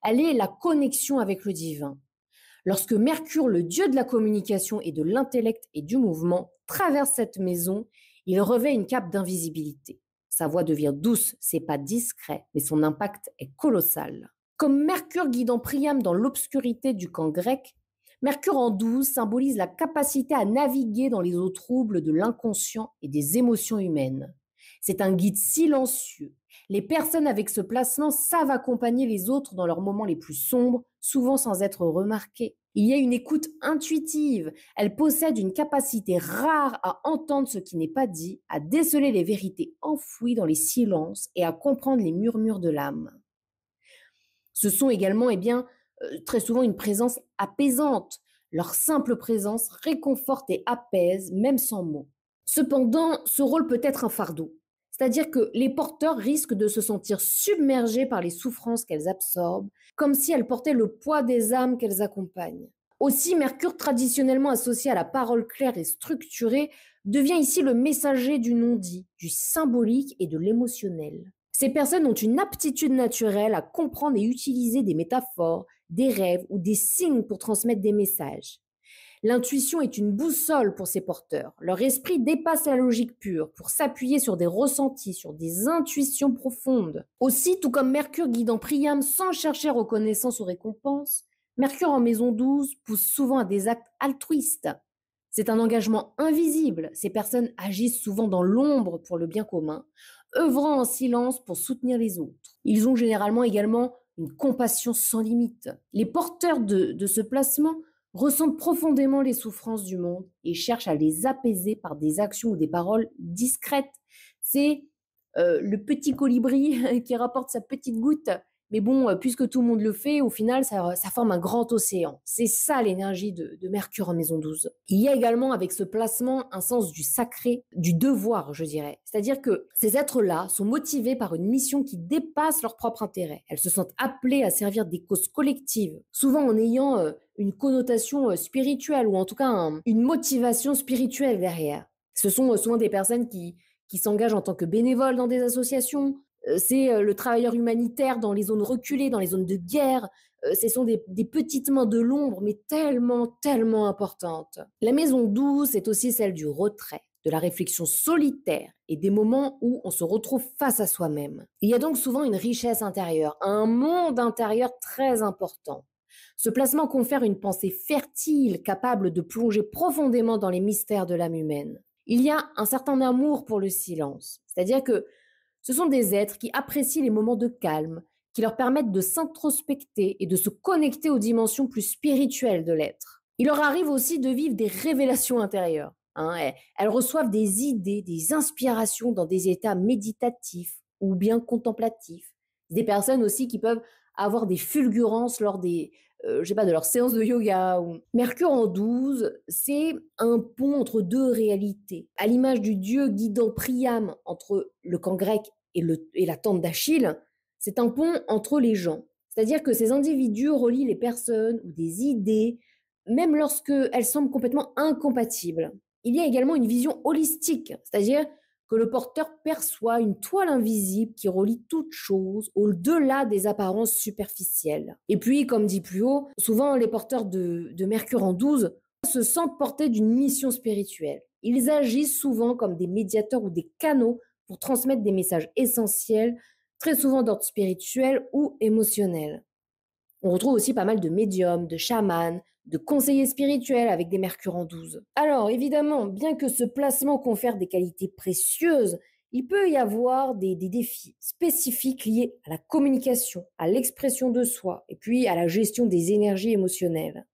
Elle est la connexion avec le divin. Lorsque Mercure, le dieu de la communication et de l'intellect et du mouvement, traverse cette maison, il revêt une cape d'invisibilité. Sa voix devient douce, c'est pas discret, mais son impact est colossal. Comme Mercure guidant Priam dans l'obscurité du camp grec, Mercure en 12 symbolise la capacité à naviguer dans les eaux troubles de l'inconscient et des émotions humaines. C'est un guide silencieux. Les personnes avec ce placement savent accompagner les autres dans leurs moments les plus sombres, souvent sans être remarquées. Il y a une écoute intuitive. Elle possède une capacité rare à entendre ce qui n'est pas dit, à déceler les vérités enfouies dans les silences et à comprendre les murmures de l'âme. Ce sont également, très souvent une présence apaisante. Leur simple présence réconforte et apaise, même sans mots. Cependant, ce rôle peut être un fardeau. C'est-à-dire que les porteurs risquent de se sentir submergés par les souffrances qu'elles absorbent, comme si elles portaient le poids des âmes qu'elles accompagnent. Aussi, Mercure, traditionnellement associé à la parole claire et structurée, devient ici le messager du non-dit, du symbolique et de l'émotionnel. Ces personnes ont une aptitude naturelle à comprendre et utiliser des métaphores, des rêves ou des signes pour transmettre des messages. L'intuition est une boussole pour ces porteurs. Leur esprit dépasse la logique pure pour s'appuyer sur des ressentis, sur des intuitions profondes. Aussi, tout comme Mercure guidant Priam sans chercher reconnaissance ou récompense, Mercure en maison 12 pousse souvent à des actes altruistes. C'est un engagement invisible. Ces personnes agissent souvent dans l'ombre pour le bien commun, œuvrant en silence pour soutenir les autres. Ils ont généralement également une compassion sans limite. Les porteurs de ce placement ressentent profondément les souffrances du monde et cherchent à les apaiser par des actions ou des paroles discrètes. C'est le petit colibri qui rapporte sa petite goutte. Mais bon, puisque tout le monde le fait, au final, ça forme un grand océan. C'est ça l'énergie de Mercure en maison 12. Il y a également avec ce placement un sens du sacré, du devoir, je dirais. C'est-à-dire que ces êtres-là sont motivés par une mission qui dépasse leur propre intérêt. Elles se sentent appelées à servir des causes collectives, souvent en ayant une connotation spirituelle ou en tout cas une motivation spirituelle derrière. Ce sont souvent des personnes qui s'engagent en tant que bénévoles dans des associations. C'est le travailleur humanitaire dans les zones reculées, dans les zones de guerre. Ce sont des petites mains de l'ombre, mais tellement, tellement importantes. La maison 12, c'est aussi celle du retrait, de la réflexion solitaire et des moments où on se retrouve face à soi-même. Il y a donc souvent une richesse intérieure, un monde intérieur très important. Ce placement confère une pensée fertile, capable de plonger profondément dans les mystères de l'âme humaine. Il y a un certain amour pour le silence, c'est-à-dire que ce sont des êtres qui apprécient les moments de calme, qui leur permettent de s'introspecter et de se connecter aux dimensions plus spirituelles de l'être. Il leur arrive aussi de vivre des révélations intérieures. Elles reçoivent des idées, des inspirations dans des états méditatifs ou bien contemplatifs. Des personnes aussi qui peuvent avoir des fulgurances lors de leur séance de yoga. Mercure en 12, c'est un pont entre deux réalités. À l'image du dieu guidant Priam entre le camp grec et la tente d'Achille, c'est un pont entre les gens. C'est-à-dire que ces individus relient les personnes ou des idées, même lorsqu'elles semblent complètement incompatibles. Il y a également une vision holistique, c'est-à-dire que le porteur perçoit une toile invisible qui relie toute chose au-delà des apparences superficielles. Et puis, comme dit plus haut, souvent les porteurs de Mercure en 12 se sentent portés d'une mission spirituelle. Ils agissent souvent comme des médiateurs ou des canaux pour transmettre des messages essentiels, très souvent d'ordre spirituel ou émotionnel. On retrouve aussi pas mal de médiums, de chamans, de conseillers spirituels avec des mercures en 12. Alors évidemment, bien que ce placement confère des qualités précieuses, il peut y avoir des défis spécifiques liés à la communication, à l'expression de soi et puis à la gestion des énergies émotionnelles.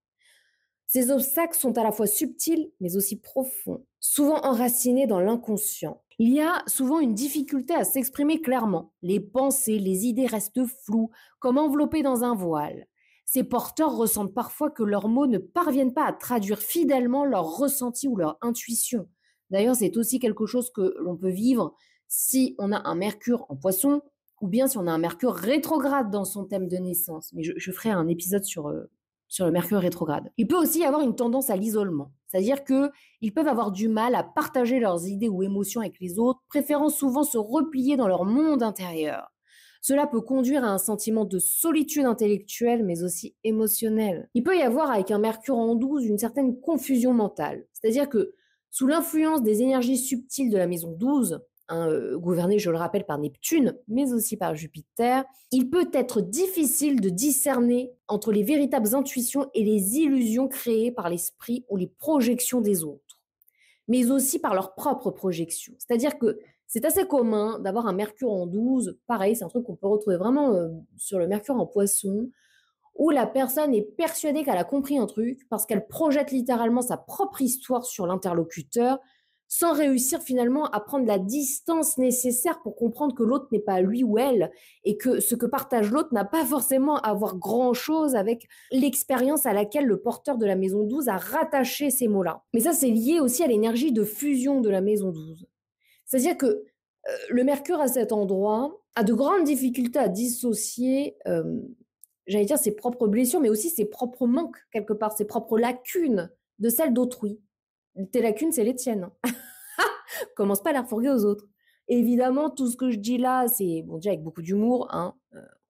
Ces obstacles sont à la fois subtils mais aussi profonds, souvent enracinés dans l'inconscient. Il y a souvent une difficulté à s'exprimer clairement. Les pensées, les idées restent floues, comme enveloppées dans un voile. Ces porteurs ressentent parfois que leurs mots ne parviennent pas à traduire fidèlement leur ressenti ou leur intuition. D'ailleurs, c'est aussi quelque chose que l'on peut vivre si on a un Mercure en Poisson ou bien si on a un Mercure rétrograde dans son thème de naissance. Mais je ferai un épisode sur le Mercure rétrograde. Il peut aussi y avoir une tendance à l'isolement, c'est-à-dire qu'ils peuvent avoir du mal à partager leurs idées ou émotions avec les autres, préférant souvent se replier dans leur monde intérieur. Cela peut conduire à un sentiment de solitude intellectuelle, mais aussi émotionnelle. Il peut y avoir avec un Mercure en 12 une certaine confusion mentale, c'est-à-dire que sous l'influence des énergies subtiles de la maison 12, gouverné, je le rappelle, par Neptune, mais aussi par Jupiter, il peut être difficile de discerner entre les véritables intuitions et les illusions créées par l'esprit ou les projections des autres, mais aussi par leurs propres projections. C'est-à-dire que c'est assez commun d'avoir un Mercure en 12, pareil, c'est un truc qu'on peut retrouver vraiment sur le Mercure en Poisson, où la personne est persuadée qu'elle a compris un truc parce qu'elle projette littéralement sa propre histoire sur l'interlocuteur sans réussir finalement à prendre la distance nécessaire pour comprendre que l'autre n'est pas lui ou elle et que ce que partage l'autre n'a pas forcément à voir grand-chose avec l'expérience à laquelle le porteur de la maison 12 a rattaché ces mots-là. Mais ça, c'est lié aussi à l'énergie de fusion de la maison 12. C'est-à-dire que le Mercure à cet endroit a de grandes difficultés à dissocier j'allais dire ses propres blessures, mais aussi ses propres manques, quelque part, ses propres lacunes de celles d'autrui. Tes lacunes, c'est les tiennes. Commence pas à les refourguer aux autres. Et évidemment, tout ce que je dis là, c'est bon, déjà avec beaucoup d'humour, hein,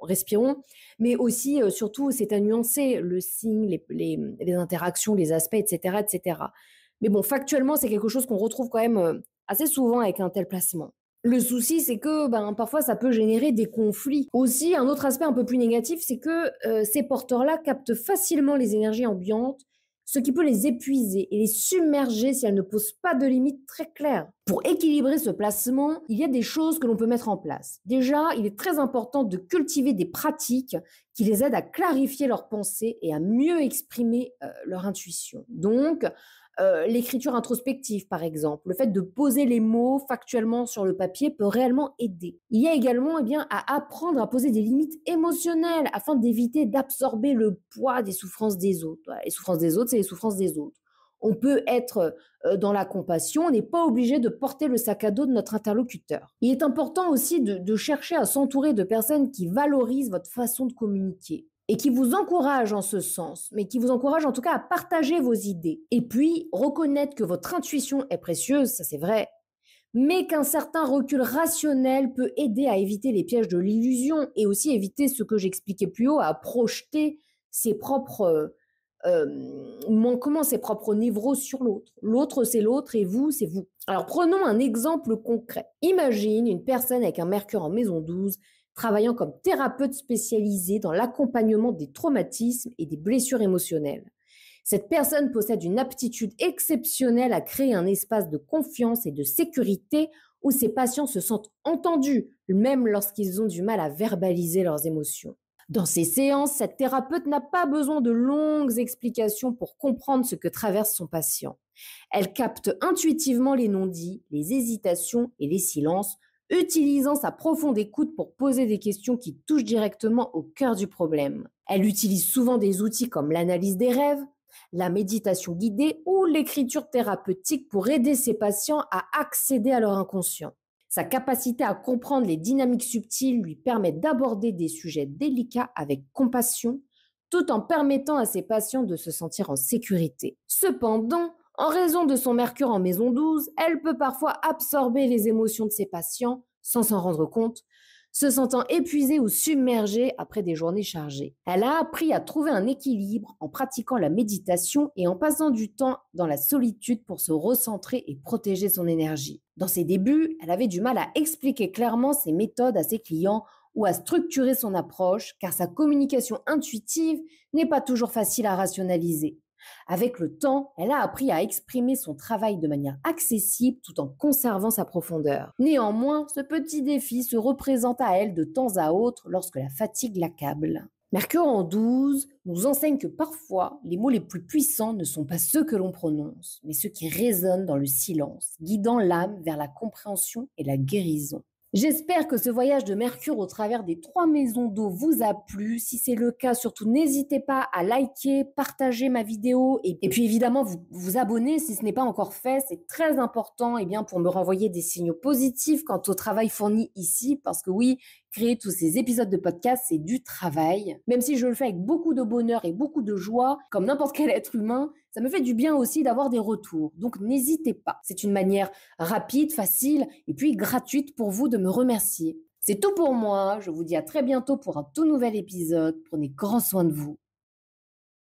respirons, mais aussi, surtout, c'est à nuancer le signe, les interactions, les aspects, etc., etc. Mais bon, factuellement, c'est quelque chose qu'on retrouve quand même assez souvent avec un tel placement. Le souci, c'est que parfois, ça peut générer des conflits. Aussi, un autre aspect un peu plus négatif, c'est que ces porteurs-là captent facilement les énergies ambiantes, ce qui peut les épuiser et les submerger si elles ne posent pas de limites très claires. Pour équilibrer ce placement, il y a des choses que l'on peut mettre en place. Déjà, il est très important de cultiver des pratiques qui les aident à clarifier leurs pensées et à mieux exprimer leur intuition. Donc, l'écriture introspective, par exemple, le fait de poser les mots factuellement sur le papier peut réellement aider. Il y a également à apprendre à poser des limites émotionnelles afin d'éviter d'absorber le poids des souffrances des autres. Voilà, les souffrances des autres, c'est les souffrances des autres. On peut être dans la compassion, on n'est pas obligé de porter le sac à dos de notre interlocuteur. Il est important aussi de chercher à s'entourer de personnes qui valorisent votre façon de communiquer et qui vous encouragent en ce sens, mais qui vous encouragent en tout cas à partager vos idées. Et puis, reconnaître que votre intuition est précieuse, ça c'est vrai, mais qu'un certain recul rationnel peut aider à éviter les pièges de l'illusion et aussi éviter ce que j'expliquais plus haut, à projeter ses propres manquements, ses propres névroses sur l'autre. L'autre, c'est l'autre et vous, c'est vous. Alors, prenons un exemple concret. Imagine une personne avec un Mercure en maison 12 travaillant comme thérapeute spécialisé dans l'accompagnement des traumatismes et des blessures émotionnelles. Cette personne possède une aptitude exceptionnelle à créer un espace de confiance et de sécurité où ses patients se sentent entendus, même lorsqu'ils ont du mal à verbaliser leurs émotions. Dans ces séances, cette thérapeute n'a pas besoin de longues explications pour comprendre ce que traverse son patient. Elle capte intuitivement les non-dits, les hésitations et les silences, utilisant sa profonde écoute pour poser des questions qui touchent directement au cœur du problème. Elle utilise souvent des outils comme l'analyse des rêves, la méditation guidée ou l'écriture thérapeutique pour aider ses patients à accéder à leur inconscient. Sa capacité à comprendre les dynamiques subtiles lui permet d'aborder des sujets délicats avec compassion, tout en permettant à ses patients de se sentir en sécurité. Cependant, en raison de son Mercure en maison 12, elle peut parfois absorber les émotions de ses patients sans s'en rendre compte, se sentant épuisée ou submergée après des journées chargées. Elle a appris à trouver un équilibre en pratiquant la méditation et en passant du temps dans la solitude pour se recentrer et protéger son énergie. Dans ses débuts, elle avait du mal à expliquer clairement ses méthodes à ses clients ou à structurer son approche, car sa communication intuitive n'est pas toujours facile à rationaliser. Avec le temps, elle a appris à exprimer son travail de manière accessible tout en conservant sa profondeur. Néanmoins, ce petit défi se représente à elle de temps à autre lorsque la fatigue l'accable. Mercure en 12 nous enseigne que parfois, les mots les plus puissants ne sont pas ceux que l'on prononce, mais ceux qui résonnent dans le silence, guidant l'âme vers la compréhension et la guérison. J'espère que ce voyage de Mercure au travers des 3 maisons d'eau vous a plu. Si c'est le cas, surtout n'hésitez pas à liker, partager ma vidéo et puis évidemment vous abonner si ce n'est pas encore fait. C'est très important pour me renvoyer des signaux positifs quant au travail fourni ici parce que oui, créer tous ces épisodes de podcast, c'est du travail. Même si je le fais avec beaucoup de bonheur et beaucoup de joie, comme n'importe quel être humain, ça me fait du bien aussi d'avoir des retours. Donc n'hésitez pas. C'est une manière rapide, facile et puis gratuite pour vous de me remercier. C'est tout pour moi. Je vous dis à très bientôt pour un tout nouvel épisode. Prenez grand soin de vous.